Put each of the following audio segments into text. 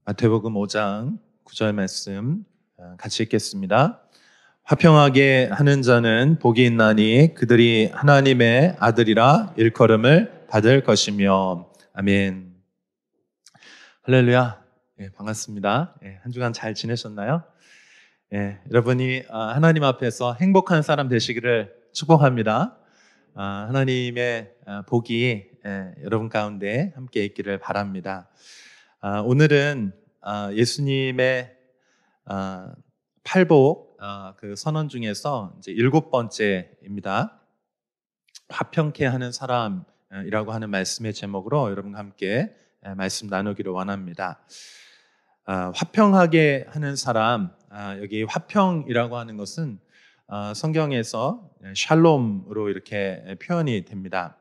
마태복음 5장 9절 말씀 같이 읽겠습니다. 화평하게 하는 자는 복이 있나니 그들이 하나님의 아들이라 일컬음을 받을 것이며. 아멘. 할렐루야. 반갑습니다. 한 주간 잘 지내셨나요? 여러분이 하나님 앞에서 행복한 사람 되시기를 축복합니다. 하나님의 복이 여러분 가운데 함께 있기를 바랍니다. 오늘은 예수님의 팔복 그 선언 중에서 이제 7번째입니다. 화평케 하는 사람이라고 하는 말씀의 제목으로 여러분과 함께 말씀 나누기를 원합니다. 화평하게 하는 사람, 여기 화평이라고 하는 것은 성경에서 샬롬으로 이렇게 표현이 됩니다.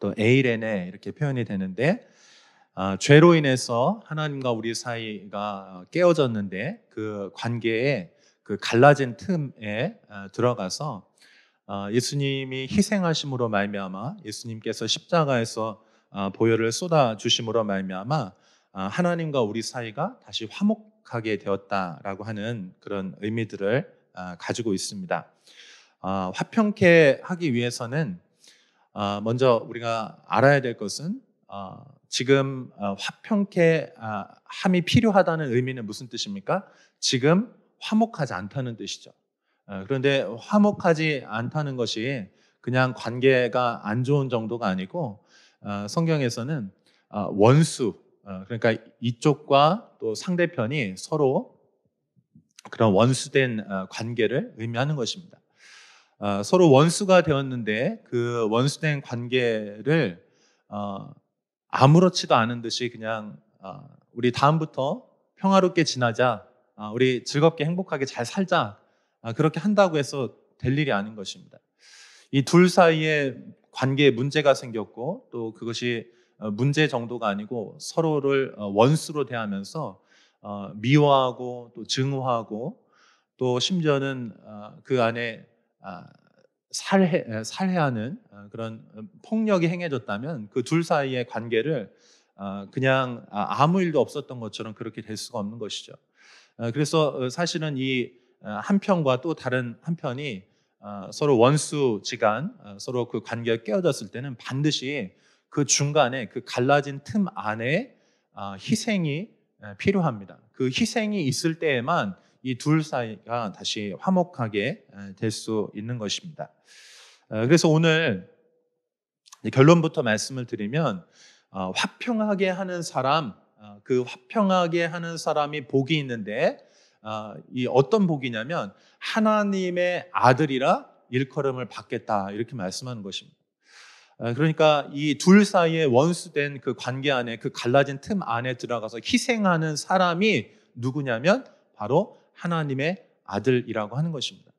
또 에이레네 이렇게 표현이 되는데, 죄로 인해서 하나님과 우리 사이가 깨어졌는데 그 관계에 그 갈라진 틈에 들어가서 예수님이 희생하심으로 말미암아, 예수님께서 십자가에서 보혈을 쏟아 주심으로 말미암아 하나님과 우리 사이가 다시 화목하게 되었다라고 하는 그런 의미들을 가지고 있습니다. 화평케 하기 위해서는 먼저 우리가 알아야 될 것은 지금 화평케 함이 필요하다는 의미는 무슨 뜻입니까? 지금 화목하지 않다는 뜻이죠. 그런데 화목하지 않다는 것이 그냥 관계가 안 좋은 정도가 아니고, 성경에서는 원수, 그러니까 이쪽과 또 상대편이 서로 그런 원수된 관계를 의미하는 것입니다. 서로 원수가 되었는데 그 원수된 관계를 아무렇지도 않은 듯이 그냥 우리 다음부터 평화롭게 지나자, 우리 즐겁게 행복하게 잘 살자, 그렇게 한다고 해서 될 일이 아닌 것입니다. 이 둘 사이에 관계에 문제가 생겼고, 또 그것이 문제 정도가 아니고 서로를 원수로 대하면서 미워하고 또 증오하고, 또 심지어는 그 안에 살해하는 그런 폭력이 행해졌다면 그 둘 사이의 관계를 그냥 아무 일도 없었던 것처럼 그렇게 될 수가 없는 것이죠. 그래서 사실은 이 한편과 또 다른 한편이 서로 원수지간 서로 그 관계가 깨어졌을 때는 반드시 그 중간에 그 갈라진 틈 안에 희생이 필요합니다. 그 희생이 있을 때에만 이 둘 사이가 다시 화목하게 될 수 있는 것입니다. 그래서 오늘 결론부터 말씀을 드리면, 화평하게 하는 사람, 그 화평하게 하는 사람이 복이 있는데, 이 어떤 복이냐면 하나님의 아들이라 일컬음을 받겠다, 이렇게 말씀하는 것입니다. 그러니까 이 둘 사이에 원수된 그 관계 안에, 그 갈라진 틈 안에 들어가서 희생하는 사람이 누구냐면 바로 하나님의 아들이라고 하는 것입니다.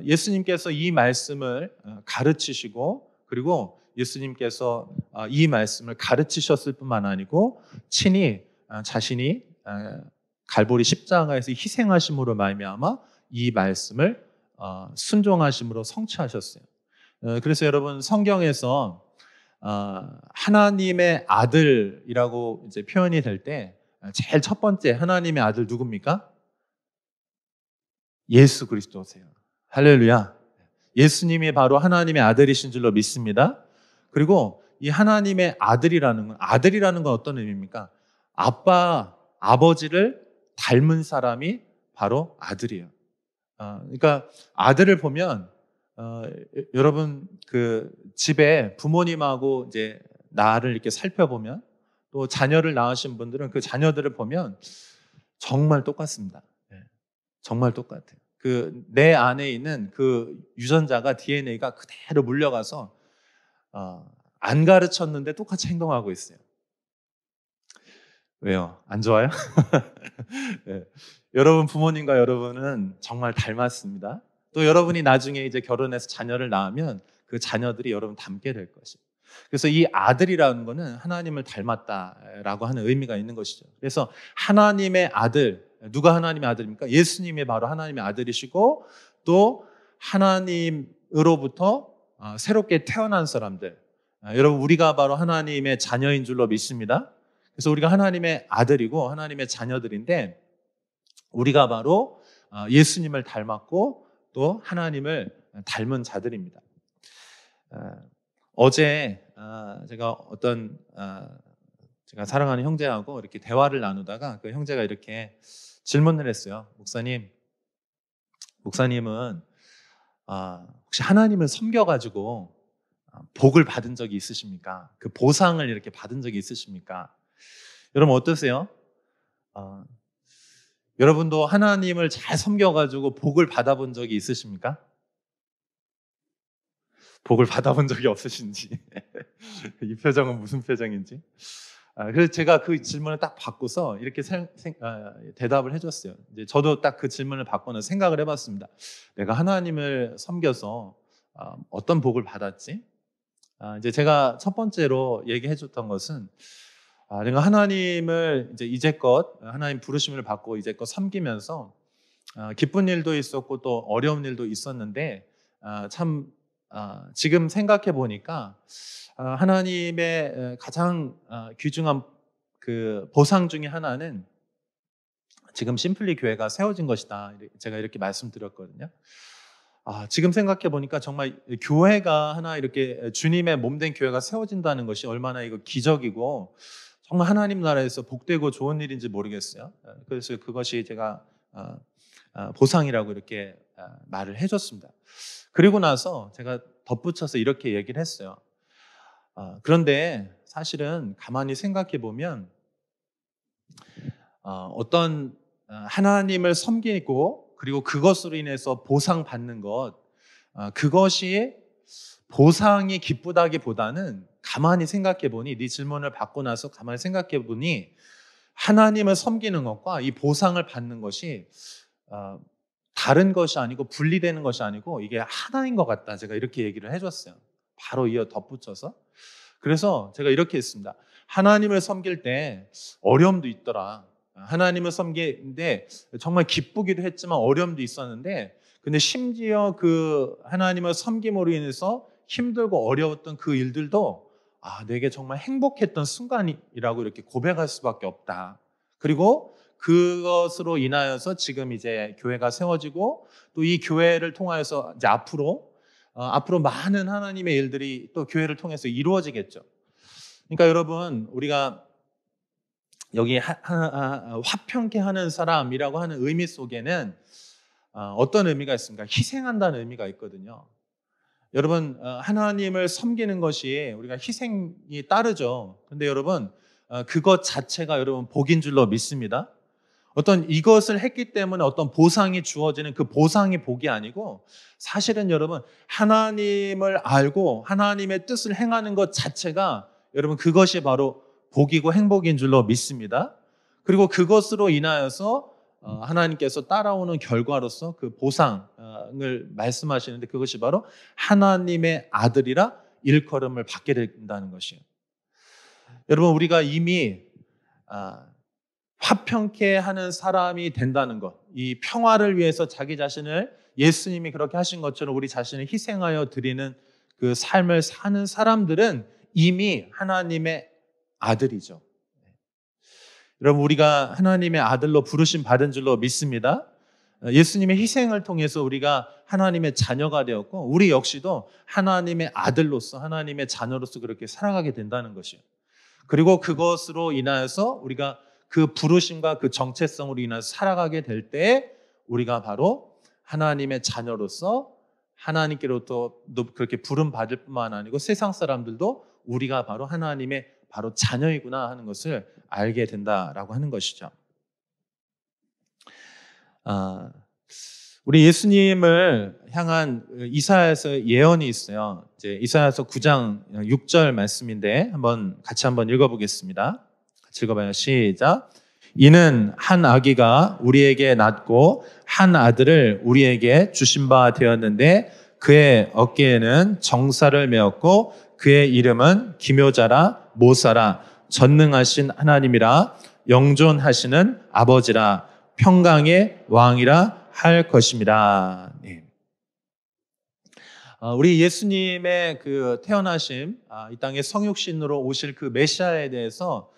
예수님께서 이 말씀을 가르치시고, 그리고 예수님께서 이 말씀을 가르치셨을 뿐만 아니고 친히 자신이 갈보리 십자가에서 희생하심으로 말미암아 이 말씀을 순종하심으로 성취하셨어요. 그래서 여러분, 성경에서 하나님의 아들이라고 이제 표현이 될 때 제일 첫 번째 하나님의 아들 누굽니까? 예수 그리스도세요. 할렐루야. 예수님이 바로 하나님의 아들이신 줄로 믿습니다. 그리고 이 하나님의 아들이라는 건 어떤 의미입니까? 아버지를 닮은 사람이 바로 아들이에요. 그러니까 아들을 보면 여러분 그 집에 부모님하고 이제 나를 이렇게 살펴보면, 또 자녀를 낳으신 분들은 그 자녀들을 보면 정말 똑같습니다. 정말 똑같아요. 그 내 안에 있는 그 유전자가, DNA가 그대로 물려가서 안 가르쳤는데 똑같이 행동하고 있어요. 왜요? 안 좋아요? 네. 여러분 부모님과 여러분은 정말 닮았습니다. 또 여러분이 나중에 이제 결혼해서 자녀를 낳으면 그 자녀들이 여러분 닮게 될 것이에요. 그래서 이 아들이라는 거는 하나님을 닮았다라고 하는 의미가 있는 것이죠. 그래서 하나님의 아들, 누가 하나님의 아들입니까? 예수님이 바로 하나님의 아들이시고, 또 하나님으로부터 새롭게 태어난 사람들, 여러분 우리가 바로 하나님의 자녀인 줄로 믿습니다. 그래서 우리가 하나님의 아들이고 하나님의 자녀들인데 우리가 바로 예수님을 닮았고 또 하나님을 닮은 자들입니다. 어제 제가 제가 사랑하는 형제하고 이렇게 대화를 나누다가 그 형제가 이렇게 질문을 했어요. 목사님은 혹시 하나님을 섬겨가지고 복을 받은 적이 있으십니까? 그 보상을 이렇게 받은 적이 있으십니까? 여러분 어떠세요? 여러분도 하나님을 잘 섬겨가지고 복을 받아본 적이 있으십니까? 복을 받아본 적이 없으신지 이 표정은 무슨 표정인지. 그래서 제가 그 질문을 딱 받고서 이렇게 대답을 해줬어요. 이제 저도 딱 그 질문을 받고는 생각을 해봤습니다. 내가 하나님을 섬겨서 어떤 복을 받았지? 이제 제가 첫 번째로 얘기해줬던 것은 내가 하나님을 이제껏 하나님 부르심을 받고 이제껏 섬기면서 기쁜 일도 있었고 또 어려운 일도 있었는데 참 지금 생각해 보니까 하나님의 가장 귀중한 그 보상 중에 하나는 지금 심플리 교회가 세워진 것이다. 제가 이렇게 말씀드렸거든요. 지금 생각해 보니까 정말 교회가 하나 이렇게 주님의 몸된 교회가 세워진다는 것이 얼마나 이거 기적이고 정말 하나님 나라에서 복되고 좋은 일인지 모르겠어요. 그래서 그것이 제가 보상이라고 이렇게 말을 해줬습니다. 그리고 나서 제가 덧붙여서 이렇게 얘기를 했어요. 그런데 사실은 가만히 생각해 보면 어떤 하나님을 섬기고 그리고 그것으로 인해서 보상받는 것, 그것이 보상이 기쁘다기보다는 가만히 생각해 보니, 네 질문을 받고 나서 가만히 생각해 보니 하나님을 섬기는 것과 이 보상을 받는 것이 다른 것이 아니고 분리되는 것이 아니고 이게 하나인 것 같다. 제가 이렇게 얘기를 해줬어요. 바로 이어 덧붙여서. 그래서 제가 이렇게 했습니다. 하나님을 섬길 때 어려움도 있더라. 하나님을 섬기는데 정말 기쁘기도 했지만 어려움도 있었는데 근데 심지어 그 하나님을 섬김으로 인해서 힘들고 어려웠던 그 일들도 내게 정말 행복했던 순간이라고 이렇게 고백할 수밖에 없다. 그리고 그것으로 인하여서 지금 이제 교회가 세워지고 또 이 교회를 통하여서 이제 앞으로 많은 하나님의 일들이 또 교회를 통해서 이루어지겠죠. 그러니까 여러분 우리가 여기 화평케 하는 사람이라고 하는 의미 속에는 어떤 의미가 있습니까? 희생한다는 의미가 있거든요. 여러분 하나님을 섬기는 것이 우리가 희생이 따르죠. 근데 여러분 그것 자체가 여러분 복인 줄로 믿습니다. 어떤 이것을 했기 때문에 어떤 보상이 주어지는 그 보상이 복이 아니고 사실은 여러분 하나님을 알고 하나님의 뜻을 행하는 것 자체가 여러분 그것이 바로 복이고 행복인 줄로 믿습니다. 그리고 그것으로 인하여서 하나님께서 따라오는 결과로서 그 보상을 말씀하시는데 그것이 바로 하나님의 아들이라 일컬음을 받게 된다는 것이에요. 여러분 우리가 이미 화평케 하는 사람이 된다는 것, 이 평화를 위해서 자기 자신을 예수님이 그렇게 하신 것처럼 우리 자신을 희생하여 드리는 그 삶을 사는 사람들은 이미 하나님의 아들이죠. 여러분 우리가 하나님의 아들로 부르심 받은 줄로 믿습니다. 예수님의 희생을 통해서 우리가 하나님의 자녀가 되었고 우리 역시도 하나님의 아들로서 하나님의 자녀로서 그렇게 살아가게 된다는 것이에요. 그리고 그것으로 인하여서 우리가 그 부르심과 그 정체성으로 인해서 살아가게 될 때 우리가 바로 하나님의 자녀로서 하나님께로부터 그렇게 부름 받을 뿐만 아니고 세상 사람들도 우리가 바로 하나님의 바로 자녀이구나 하는 것을 알게 된다라고 하는 것이죠. 우리 예수님을 향한 이사야서 예언이 있어요. 이제 이사야서 9장 6절 말씀인데 같이 한번 읽어보겠습니다. 같이 읽어봐요. 시작. 이는 한 아기가 우리에게 낳고 한 아들을 우리에게 주신 바 되었는데 그의 어깨에는 정사를 메었고 그의 이름은 기묘자라 모사라 전능하신 하나님이라 영존하시는 아버지라 평강의 왕이라 할 것입니다. 네. 우리 예수님의 그 태어나심, 이 땅에 성육신으로 오실 그 메시아에 대해서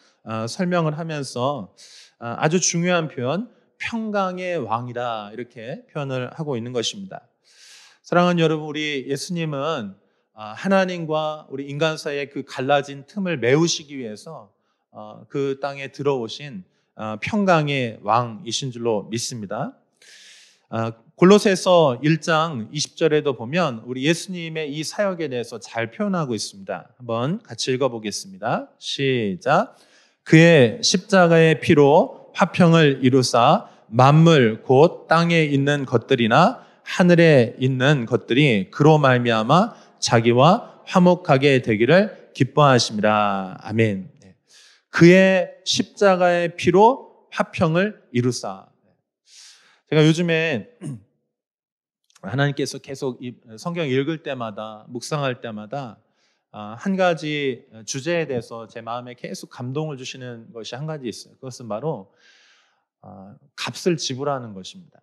설명을 하면서 아주 중요한 표현, 평강의 왕이다 이렇게 표현을 하고 있는 것입니다. 사랑하는 여러분, 우리 예수님은 하나님과 우리 인간 사이의 그 갈라진 틈을 메우시기 위해서 그 땅에 들어오신 평강의 왕이신 줄로 믿습니다. 골로새서 1장 20절에도 보면 우리 예수님의 이 사역에 대해서 잘 표현하고 있습니다. 한번 같이 읽어보겠습니다. 시작. 그의 십자가의 피로 화평을 이루사 만물 곧 땅에 있는 것들이나 하늘에 있는 것들이 그로 말미암아 자기와 화목하게 되기를 기뻐하심이라. 아멘. 그의 십자가의 피로 화평을 이루사. 제가 요즘에 하나님께서 계속 이 성경 읽을 때마다 묵상할 때마다 한 가지 주제에 대해서 제 마음에 계속 감동을 주시는 것이 한 가지 있어요. 그것은 바로 값을 지불하는 것입니다.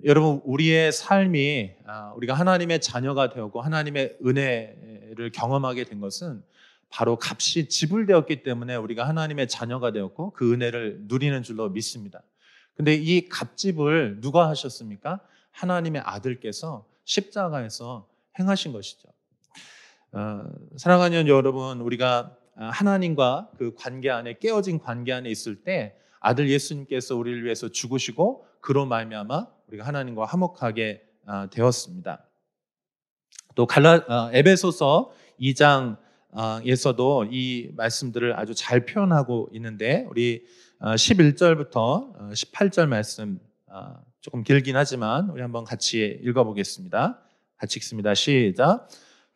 여러분, 우리의 삶이 우리가 하나님의 자녀가 되었고 하나님의 은혜를 경험하게 된 것은 바로 값이 지불되었기 때문에 우리가 하나님의 자녀가 되었고 그 은혜를 누리는 줄로 믿습니다. 근데 이 값집을 누가 하셨습니까? 하나님의 아들께서 십자가에서 행하신 것이죠. 사랑하는 여러분, 우리가 하나님과 그 관계 안에, 깨어진 관계 안에 있을 때 아들 예수님께서 우리를 위해서 죽으시고 그로 말미암아 우리가 하나님과 화목하게 되었습니다. 또 에베소서 2장에서도 이 말씀들을 아주 잘 표현하고 있는데 우리 11절부터 18절 말씀 조금 길긴 하지만 우리 한번 같이 읽어보겠습니다. 같이 읽습니다. 시작.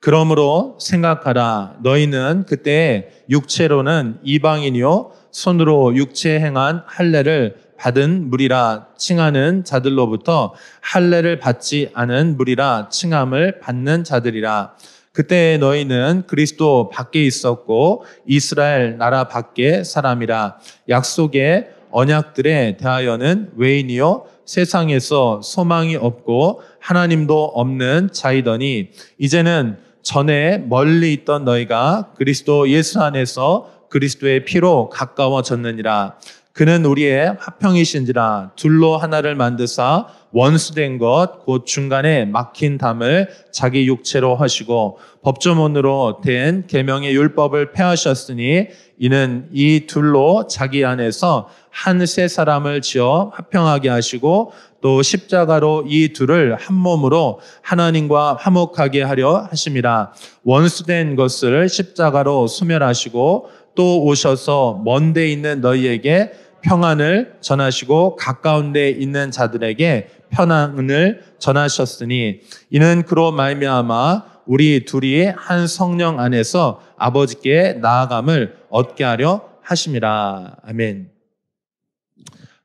그러므로 생각하라. 너희는 그때 육체로는 이방인이요 손으로 육체 행한 할례를 받은 무리라 칭하는 자들로부터 할례를 받지 않은 무리라 칭함을 받는 자들이라. 그때 너희는 그리스도 밖에 있었고 이스라엘 나라 밖에 사람이라. 약속의 언약들에 대하여는 외인이요 세상에서 소망이 없고 하나님도 없는 자이더니 이제는 전에 멀리 있던 너희가 그리스도 예수 안에서 그리스도의 피로 가까워졌느니라. 그는 우리의 화평이신지라. 둘로 하나를 만드사 원수된 것 곧 중간에 막힌 담을 자기 육체로 하시고 법조문으로 된 계명의 율법을 폐하셨으니 이는 이 둘로 자기 안에서 한 세 사람을 지어 화평하게 하시고 또 십자가로 이 둘을 한 몸으로 하나님과 화목하게 하려 하심이라. 원수된 것을 십자가로 소멸하시고 또 오셔서 먼 데 있는 너희에게 평안을 전하시고 가까운 데 있는 자들에게 평안을 전하셨으니 이는 그로 말미암아 우리 둘이 한 성령 안에서 아버지께 나아감을 얻게 하려 하심이라. 아멘.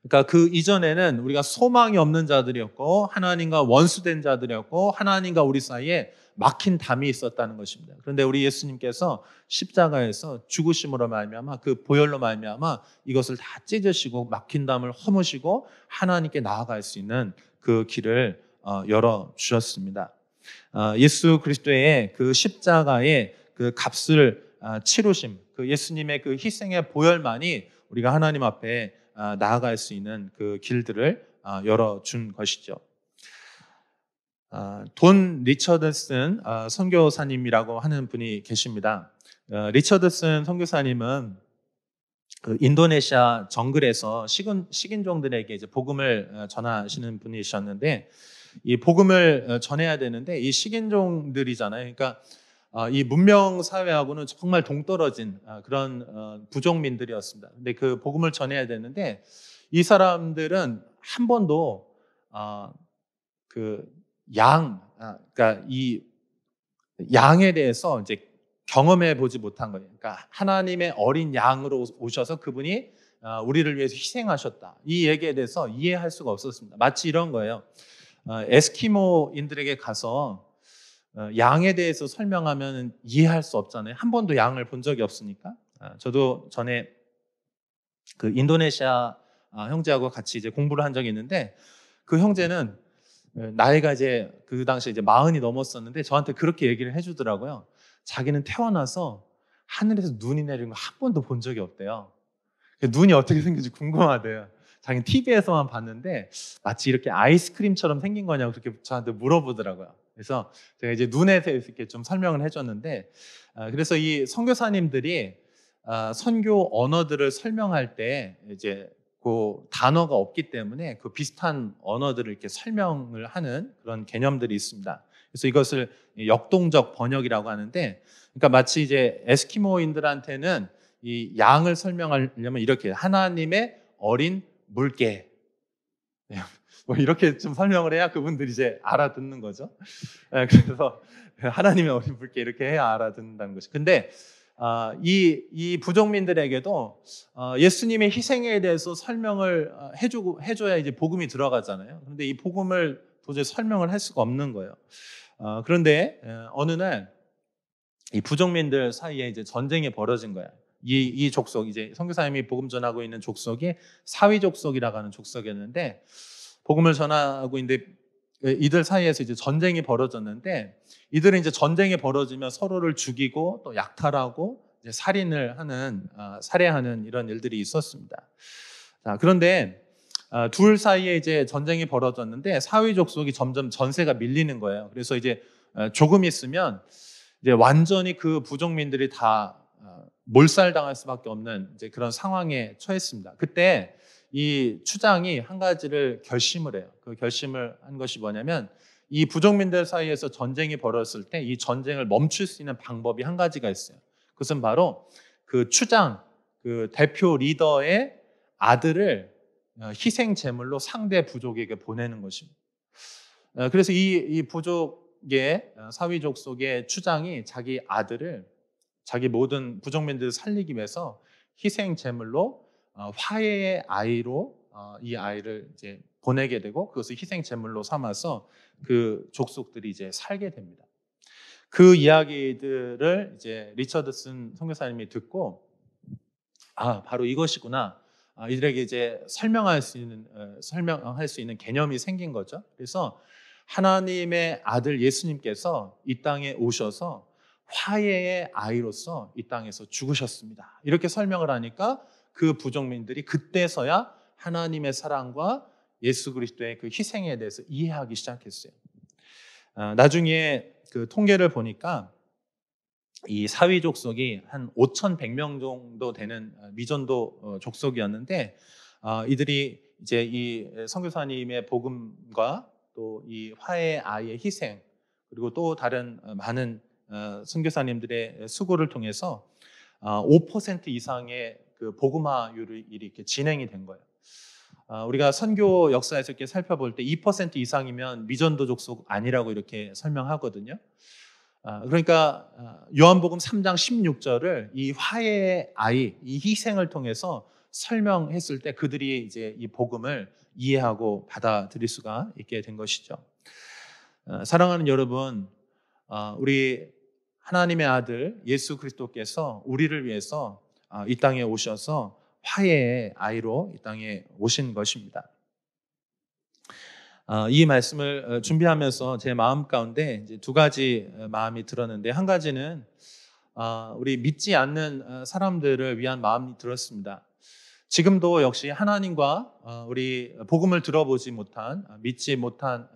그러니까 그 이전에는 우리가 소망이 없는 자들이었고 하나님과 원수된 자들이었고 하나님과 우리 사이에 막힌 담이 있었다는 것입니다. 그런데 우리 예수님께서 십자가에서 죽으심으로 말미암아 그 보혈로 말미암아 이것을 다 찢으시고 막힌 담을 허무시고 하나님께 나아갈 수 있는 그 길을 열어 주셨습니다. 예수 그리스도의 그 십자가의 그 값을 치루심, 그 예수님의 그 희생의 보혈만이 우리가 하나님 앞에 나아갈 수 있는 그 길들을 열어준 것이죠. 돈 리처드슨 선교사님이라고 하는 분이 계십니다. 리처드슨 선교사님은 그 인도네시아 정글에서 식인종들에게 이제 복음을 전하시는 분이셨는데 이 복음을 전해야 되는데 이 식인종들이잖아요. 그러니까 이 문명 사회하고는 정말 동떨어진 그런 부족민들이었습니다. 근데 그 복음을 전해야 되는데 이 사람들은 한 번도 그러니까 이 양에 대해서 이제 경험해 보지 못한 거예요. 그러니까 하나님의 어린 양으로 오셔서 그분이 우리를 위해서 희생하셨다. 이 얘기에 대해서 이해할 수가 없었습니다. 마치 이런 거예요. 에스키모인들에게 가서 양에 대해서 설명하면 이해할 수 없잖아요. 한 번도 양을 본 적이 없으니까. 저도 전에 그 인도네시아 형제하고 같이 이제 공부를 한 적이 있는데 그 형제는 나이가 이제 그 당시에 이제 40이 넘었었는데 저한테 그렇게 얘기를 해주더라고요. 자기는 태어나서 하늘에서 눈이 내리는 거 한 번도 본 적이 없대요. 눈이 어떻게 생긴지 궁금하대요. 자기는 TV에서만 봤는데 마치 이렇게 아이스크림처럼 생긴 거냐고 그렇게 저한테 물어보더라고요. 그래서 제가 이제 눈에 대해서 이렇게 좀 설명을 해줬는데, 그래서 이 선교사님들이 선교 언어들을 설명할 때 이제 그 단어가 없기 때문에 그 비슷한 언어들을 이렇게 설명을 하는 그런 개념들이 있습니다. 그래서 이것을 역동적 번역이라고 하는데, 그러니까 마치 이제 에스키모인들한테는 이 양을 설명하려면 이렇게 하나님의 어린 물개, 뭐 이렇게 좀 설명을 해야 그분들이 이제 알아듣는 거죠. 그래서 하나님의 어린 물개 이렇게 해야 알아듣는다는 것이. 근데 이 부족민들에게도 예수님의 희생에 대해서 설명을 해줘야 이제 복음이 들어가잖아요. 그런데 이 복음을 도저히 설명을 할 수가 없는 거예요. 그런데 어느 날 이 부족민들 사이에 이제 전쟁이 벌어진 거야. 이 족속, 이제 선교사님이 복음 전하고 있는 족속이 사위 족속이라고 하는 족속이었는데, 복음을 전하고 있는데 이들 사이에서 이제 전쟁이 벌어졌는데, 이들은 이제 전쟁이 벌어지면 서로를 죽이고 또 약탈하고 이제 살해하는 이런 일들이 있었습니다. 자, 그런데 둘 사이에 이제 전쟁이 벌어졌는데 사위 족속이 점점 전세가 밀리는 거예요. 그래서 이제 조금 있으면 이제 완전히 그 부족민들이 다 몰살당할 수밖에 없는 이제 그런 상황에 처했습니다. 그때 이 추장이 한 가지를 결심을 해요. 그 결심을 한 것이 뭐냐면, 이 부족민들 사이에서 전쟁이 벌어졌을 때 이 전쟁을 멈출 수 있는 방법이 한 가지가 있어요. 그것은 바로 그 추장, 그 대표 리더의 아들을 희생 제물로 상대 부족에게 보내는 것입니다. 그래서 이 부족의 사위족 속의 추장이 자기 아들을 자기 모든 부족민들을 살리기 위해서 희생 제물로 화해의 아이로 이 아이를 이제 보내게 되고, 그것을 희생 제물로 삼아서 그 족속들이 이제 살게 됩니다. 그 이야기들을 이제 리처드슨 선교사님이 듣고, 바로 이것이구나. 이들에게 이제 설명할 수 있는 개념이 생긴 거죠. 그래서 하나님의 아들 예수님께서 이 땅에 오셔서 화해의 아이로서 이 땅에서 죽으셨습니다. 이렇게 설명을 하니까 그 부족민들이 그때서야 하나님의 사랑과 예수 그리스도의 그 희생에 대해서 이해하기 시작했어요. 나중에 그 통계를 보니까 이 사위 족속이 한 5,100명 정도 되는 미전도 족속이었는데, 이들이 이제 이 선교사님의 복음과 또 이 화해의 아이의 희생, 그리고 또 다른 많은 선교사님들의 수고를 통해서 5% 이상의 그 복음화율이 이렇게 진행이 된 거예요. 우리가 선교 역사에서 이렇게 살펴볼 때 2% 이상이면 미전도 족속 아니라고 이렇게 설명하거든요. 그러니까 요한복음 3장 16절을 이 화해의 아이, 이 희생을 통해서 설명했을 때 그들이 이제 이 복음을 이해하고 받아들일 수가 있게 된 것이죠. 사랑하는 여러분, 우리 하나님의 아들 예수 그리스도께서 우리를 위해서 이 땅에 오셔서 화해의 아이로 이 땅에 오신 것입니다. 이 말씀을 준비하면서 제 마음 가운데 이제 두 가지 마음이 들었는데, 한 가지는 우리 믿지 않는 사람들을 위한 마음이 들었습니다. 지금도 역시 하나님과 우리 복음을 들어보지 못한, 믿지 못한,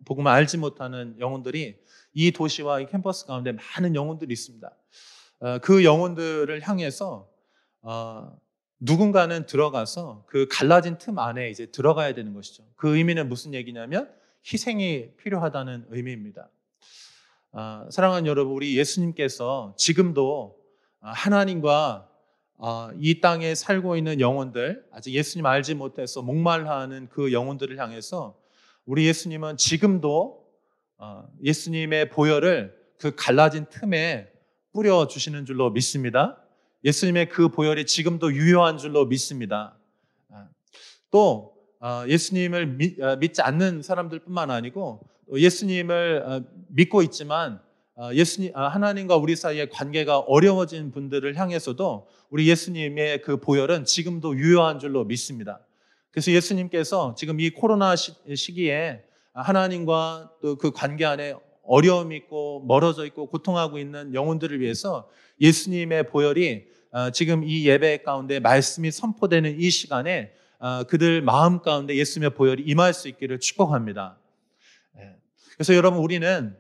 복음을 알지 못하는 영혼들이 이 도시와 이 캠퍼스 가운데 많은 영혼들이 있습니다. 그 영혼들을 향해서 누군가는 들어가서 그 갈라진 틈 안에 이제 들어가야 되는 것이죠. 그 의미는 무슨 얘기냐면 희생이 필요하다는 의미입니다. 사랑하는 여러분, 우리 예수님께서 지금도 하나님과 이 땅에 살고 있는 영혼들, 아직 예수님 알지 못해서 목말라하는 그 영혼들을 향해서 우리 예수님은 지금도 예수님의 보혈을 그 갈라진 틈에 뿌려주시는 줄로 믿습니다. 예수님의 그 보혈이 지금도 유효한 줄로 믿습니다. 또 예수님을 믿지 않는 사람들뿐만 아니고 예수님을 믿고 있지만 하나님과 우리 사이의 관계가 어려워진 분들을 향해서도 우리 예수님의 그 보혈은 지금도 유효한 줄로 믿습니다. 그래서 예수님께서 지금 이 코로나 시기에 하나님과 또 그 관계 안에 어려움이 있고 멀어져 있고 고통하고 있는 영혼들을 위해서 예수님의 보혈이 지금 이 예배 가운데 말씀이 선포되는 이 시간에 그들 마음 가운데 예수님의 보혈이 임할 수 있기를 축복합니다. 그래서 여러분, 우리는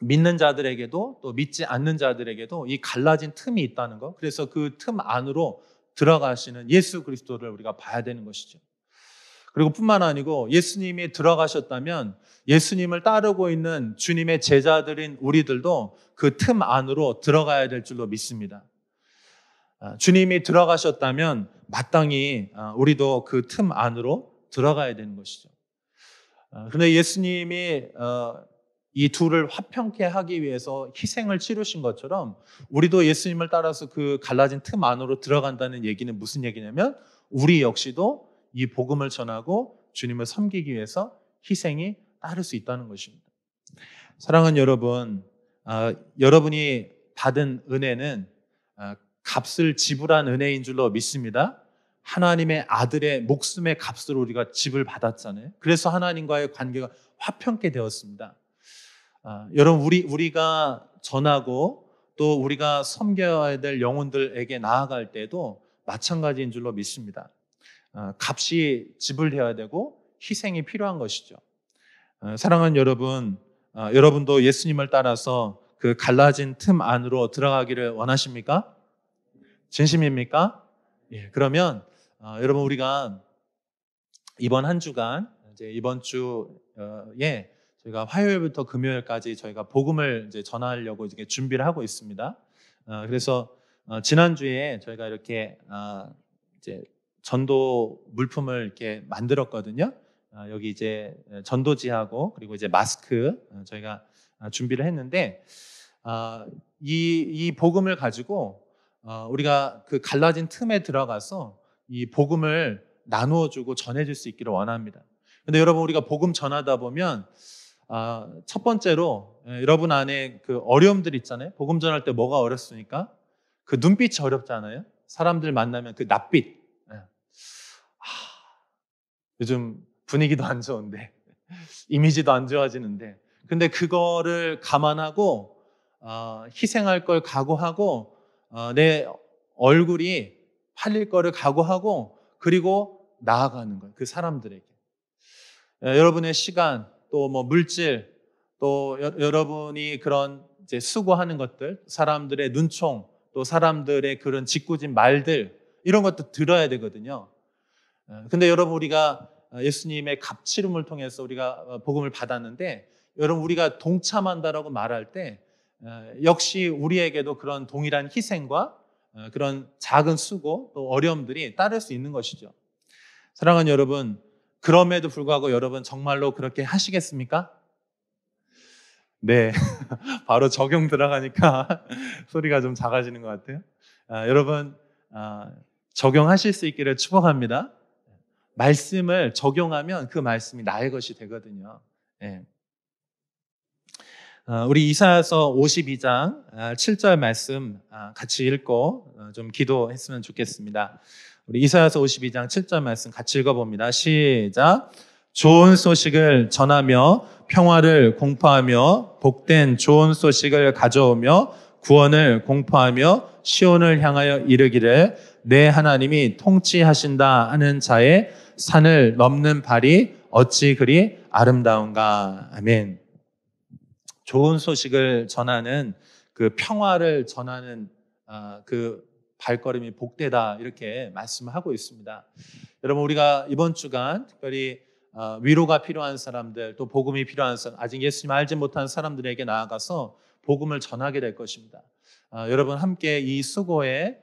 믿는 자들에게도 또 믿지 않는 자들에게도 이 갈라진 틈이 있다는 것, 그래서 그 틈 안으로 들어가시는 예수 그리스도를 우리가 봐야 되는 것이죠. 그리고 뿐만 아니고 예수님이 들어가셨다면 예수님을 따르고 있는 주님의 제자들인 우리들도 그 틈 안으로 들어가야 될 줄로 믿습니다. 주님이 들어가셨다면 마땅히 우리도 그 틈 안으로 들어가야 되는 것이죠. 그런데 예수님이 이 둘을 화평케 하기 위해서 희생을 치르신 것처럼 우리도 예수님을 따라서 그 갈라진 틈 안으로 들어간다는 얘기는 무슨 얘기냐면 우리 역시도 이 복음을 전하고 주님을 섬기기 위해서 희생이 따를 수 있다는 것입니다. 사랑하는 여러분, 여러분이 받은 은혜는 값을 지불한 은혜인 줄로 믿습니다. 하나님의 아들의 목숨의 값으로 우리가 집을 받았잖아요. 그래서 하나님과의 관계가 화평케 되었습니다. 여러분, 우리가 전하고 또 우리가 섬겨야 될 영혼들에게 나아갈 때도 마찬가지인 줄로 믿습니다. 값이 지불되어야 되고 희생이 필요한 것이죠. 사랑하는 여러분, 여러분도 예수님을 따라서 그 갈라진 틈 안으로 들어가기를 원하십니까? 진심입니까? 예, 그러면 여러분, 우리가 이번 한 주간, 이번 주에 저희가 화요일부터 금요일까지 저희가 복음을 이제 전하려고 이제 준비를 하고 있습니다. 그래서 지난주에 저희가 이렇게 이제 전도 물품을 이렇게 만들었거든요. 여기 이제 전도지하고 그리고 이제 마스크 저희가 준비를 했는데 이 복음을 가지고 우리가 그 갈라진 틈에 들어가서 이 복음을 나누어주고 전해줄 수 있기를 원합니다. 근데 여러분, 우리가 복음 전하다 보면 첫 번째로 여러분 안에 그 어려움들 있잖아요. 복음 전할 때 뭐가 어렵습니까? 그 눈빛이 어렵잖아요. 사람들 만나면 그 낯빛. 요즘 분위기도 안 좋은데 이미지도 안 좋아지는데, 근데 그거를 감안하고 희생할 걸 각오하고 내 얼굴이 팔릴 거를 각오하고 그리고 나아가는 거예요. 그 사람들에게 여러분의 시간 또 뭐 물질 또 여러분이 그런 이제 수고하는 것들, 사람들의 눈총 또 사람들의 그런 짓궂은 말들, 이런 것도 들어야 되거든요. 근데 여러분, 우리가 예수님의 값치름을 통해서 우리가 복음을 받았는데, 여러분, 우리가 동참한다라고 말할 때 역시 우리에게도 그런 동일한 희생과 그런 작은 수고 또 어려움들이 따를 수 있는 것이죠. 사랑하는 여러분, 그럼에도 불구하고 여러분 정말로 그렇게 하시겠습니까? 네, 바로 적용 들어가니까 소리가 좀 작아지는 것 같아요. 여러분 적용하실 수 있기를 축복합니다. 말씀을 적용하면 그 말씀이 나의 것이 되거든요. 네. 우리 이사야서 52장 7절 말씀 같이 읽고 좀 기도했으면 좋겠습니다. 우리 이사야서 52장 7절 말씀 같이 읽어봅니다. 시작. 좋은 소식을 전하며 평화를 공포하며 복된 좋은 소식을 가져오며 구원을 공포하며 시온을 향하여 이르기를 내 하나님이 통치하신다 하는 자의 산을 넘는 발이 어찌 그리 아름다운가. 아멘. 좋은 소식을 전하는 그 평화를 전하는 그 발걸음이 복되다, 이렇게 말씀을 하고 있습니다. 여러분, 우리가 이번 주간 특별히 위로가 필요한 사람들, 또 복음이 필요한 사람, 아직 예수님 알지 못한 사람들에게 나아가서 복음을 전하게 될 것입니다. 여러분 함께 이 수고에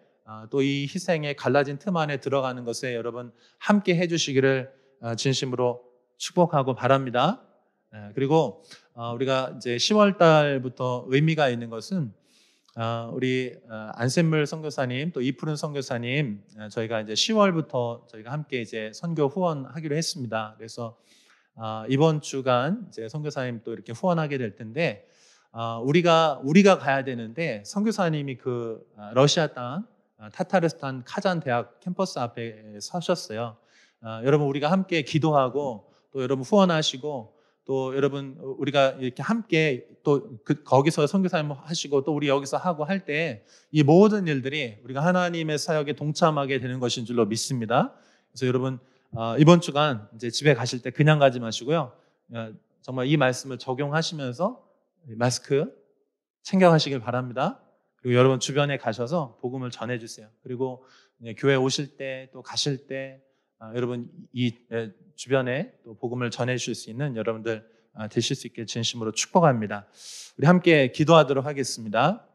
또 이 희생에 갈라진 틈 안에 들어가는 것에 여러분 함께 해주시기를 진심으로 축복하고 바랍니다. 그리고 우리가 이제 10월 달부터 의미가 있는 것은 우리 안샘물 선교사님 또 이푸른 선교사님 저희가 이제 10월부터 저희가 함께 이제 선교 후원하기로 했습니다. 그래서 이번 주간 이제 선교사님 또 이렇게 후원하게 될 텐데 우리가 가야 되는데 선교사님이 그 러시아 땅 타타르스탄 카잔 대학 캠퍼스 앞에 서셨어요. 여러분, 우리가 함께 기도하고 또 여러분 후원하시고 또 여러분 우리가 이렇게 함께 또 거기서 선교사님 하시고 또 우리 여기서 하고 할 때 이 모든 일들이 우리가 하나님의 사역에 동참하게 되는 것인 줄로 믿습니다. 그래서 여러분 이번 주간 이제 집에 가실 때 그냥 가지 마시고요. 정말 이 말씀을 적용하시면서 마스크 챙겨가시길 바랍니다. 그리고 여러분 주변에 가셔서 복음을 전해주세요. 그리고 교회 오실 때 또 가실 때 여러분 이 주변에 또 복음을 전해주실 수 있는 여러분들 되실 수 있게 진심으로 축복합니다. 우리 함께 기도하도록 하겠습니다.